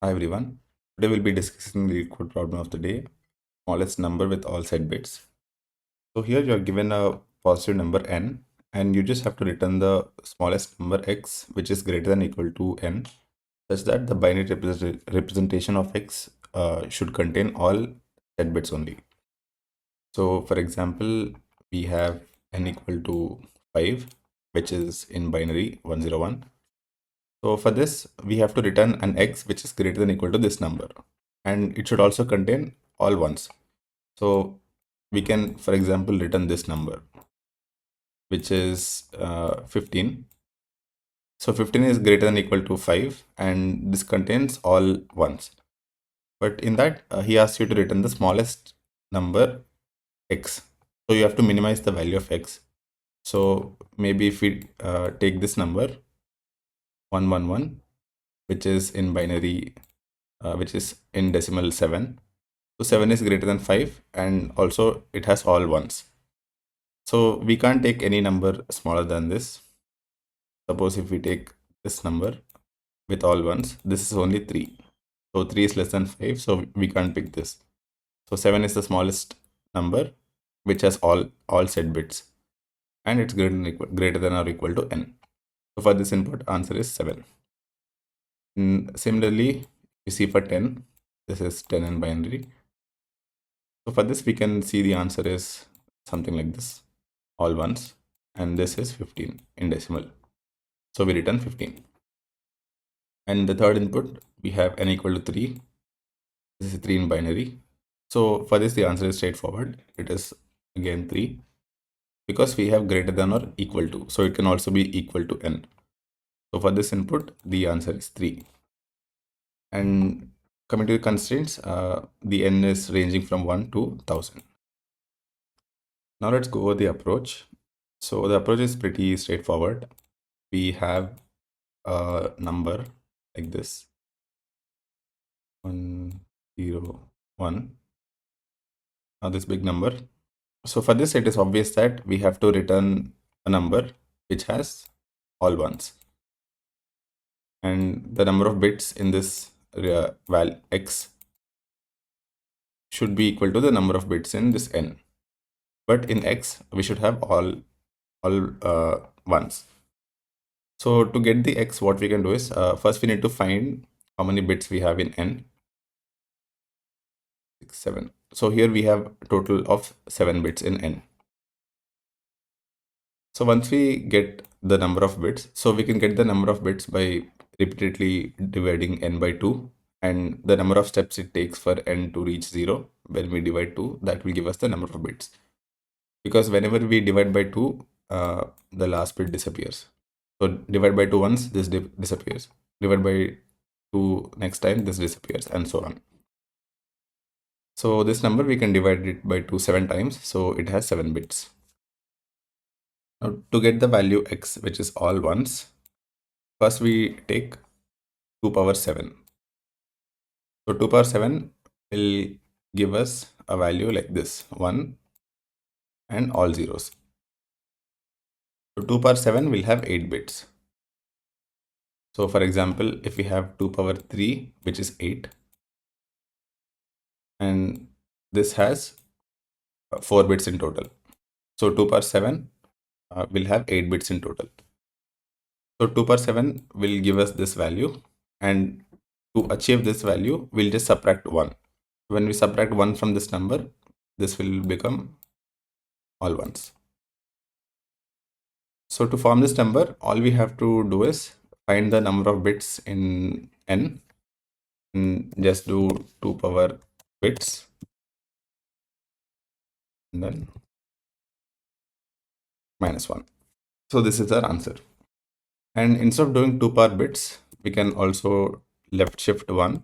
Hi everyone. Today we'll be discussing the LeetCode problem of the day, smallest number with all set bits. So here you are given a positive number n, and you just have to return the smallest number x, which is greater than or equal to n, such that the binary representation of x should contain all set bits only. So for example, we have n equal to 5, which is in binary 101. So for this, we have to return an x which is greater than or equal to this number. And it should also contain all ones. So we can, for example, return this number, which is 15. So 15 is greater than or equal to 5, and this contains all ones. But in that, he asks you to return the smallest number x. So you have to minimize the value of x. So maybe if we take this number 111, which is in binary, which is in decimal 7. So 7 is greater than 5, and also it has all ones. So we can't take any number smaller than this. Suppose if we take this number with all ones, this is only 3. So 3 is less than 5, so we can't pick this. So 7 is the smallest number which has all set bits, and it's greater than or equal to n. So for this input, answer is 7. And similarly, you see for 10, this is 10 in binary. So for this, we can see the answer is something like this, all ones, and this is 15 in decimal. So we return 15. And the third input, we have n equal to 3. This is 3 in binary. So for this, the answer is straightforward. It is again 3, because we have greater than or equal to. So it can also be equal to n. So for this input, the answer is 3. And coming to the constraints, the n is ranging from 1 to 1000. Now let's go over the approach. So the approach is pretty straightforward. We have a number like this, 1, 0, 1. Now this big number. So for this, it is obvious that we have to return a number which has all ones. And the number of bits in this val x should be equal to the number of bits in this n. But in x, we should have all ones. So to get the x, what we can do is, first we need to find how many bits we have in n. 6, 7. So here we have a total of 7 bits in n. So once we get the number of bits, so we can get the number of bits by repeatedly dividing n by 2, and the number of steps it takes for n to reach 0 when we divide 2, that will give us the number of bits. Because whenever we divide by 2, the last bit disappears. So divide by 2 once, this disappears. Divide by 2 next time, this disappears, and so on. So this number, we can divide it by 2 7 times, so it has 7 bits. Now to get the value x, which is all ones, first we take 2 power 7. So 2 power 7 will give us a value like this, 1 and all zeros. So 2 power 7 will have 8 bits. So for example, if we have 2 power 3, which is 8, and this has 4 bits in total. So 2 power 7 will have 8 bits in total. So 2 power 7 will give us this value, and to achieve this value, we'll just subtract 1. When we subtract 1 from this number, this will become all ones. So to form this number, all we have to do is find the number of bits in n, and just do 2 power bits, and then minus 1. So this is our answer. And instead of doing 2 power bits, we can also left shift 1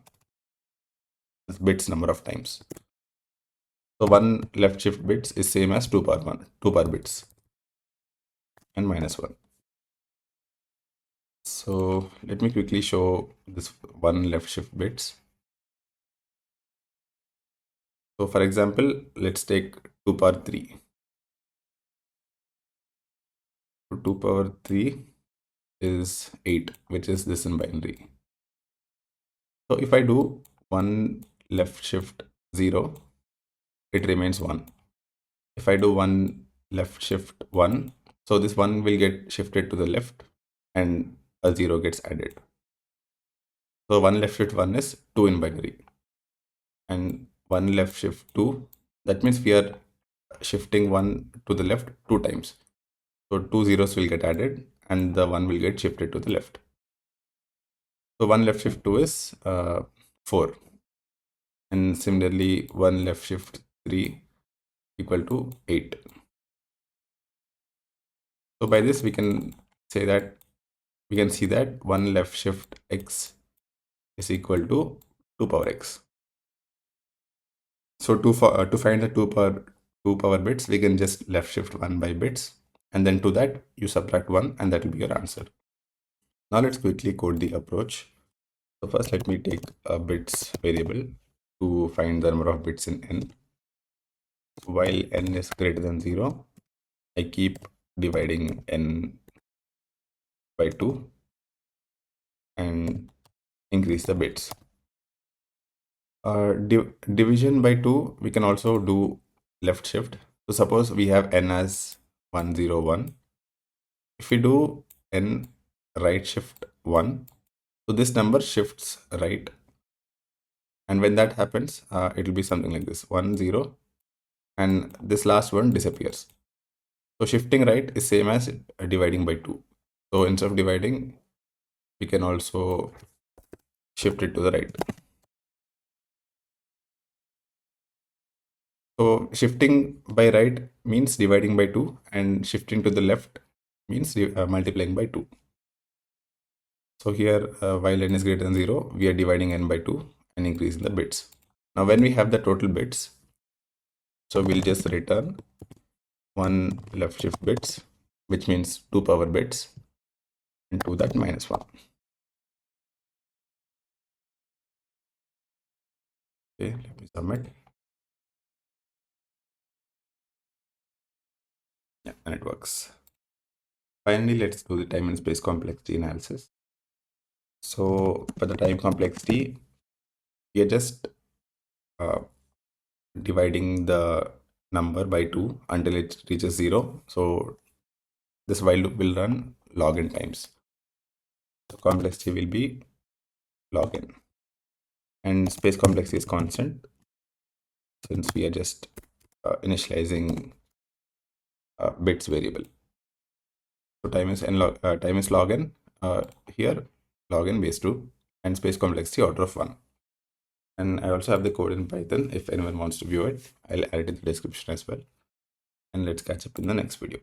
bits number of times. So 1 left shift bits is same as 2 power 1, 2 power bits, and minus 1. So let me quickly show this 1 left shift bits. So for example, let's take 2 power 3. So 2 power 3 is 8, which is this in binary. So if I do 1 left shift 0, it remains 1. If I do 1 left shift 1, so this 1 will get shifted to the left and a 0 gets added. So 1 left shift 1 is 2 in binary, and 1 left shift 2, that means we are shifting 1 to the left 2 times. So 2 zeros will get added and the 1 will get shifted to the left. So 1 left shift 2 is 4. And similarly, 1 left shift 3 equal to 8. So by this, we can say that we can see that 1 left shift x is equal to 2 power x. So to find the 2 power bits, we can just left shift 1 by bits, and then to that you subtract 1, and that will be your answer. Now let's quickly code the approach. So first, let me take a bits variable to find the number of bits in n. While n is greater than 0, I keep dividing n by 2 and increase the bits. Division by 2, we can also do left shift. So suppose we have n as 1, 0, 1. If we do n right shift 1, so this number shifts right. And when that happens, it will be something like this, 1, 0, and this last one disappears. So shifting right is same as dividing by 2. So instead of dividing, we can also shift it to the right. So shifting by right means dividing by 2, and shifting to the left means multiplying by 2. So here, while n is greater than 0, we are dividing n by 2 and increasing the bits. Now when we have the total bits, so we'll just return 1 left shift bits, which means 2 power bits, and to that minus 1. Okay, let me submit. Yeah, and it works. Finally, let's do the time and space complexity analysis. So for the time complexity, we are just dividing the number by 2 until it reaches 0. So this while loop will run logN times. So complexity will be logN, and space complexity is constant since we are just initializing bits variable. So time is logN, here logN base 2, and space complexity order of 1. And I also have the code in Python. If anyone wants to view it, I'll add it in the description as well. And let's catch up in the next video.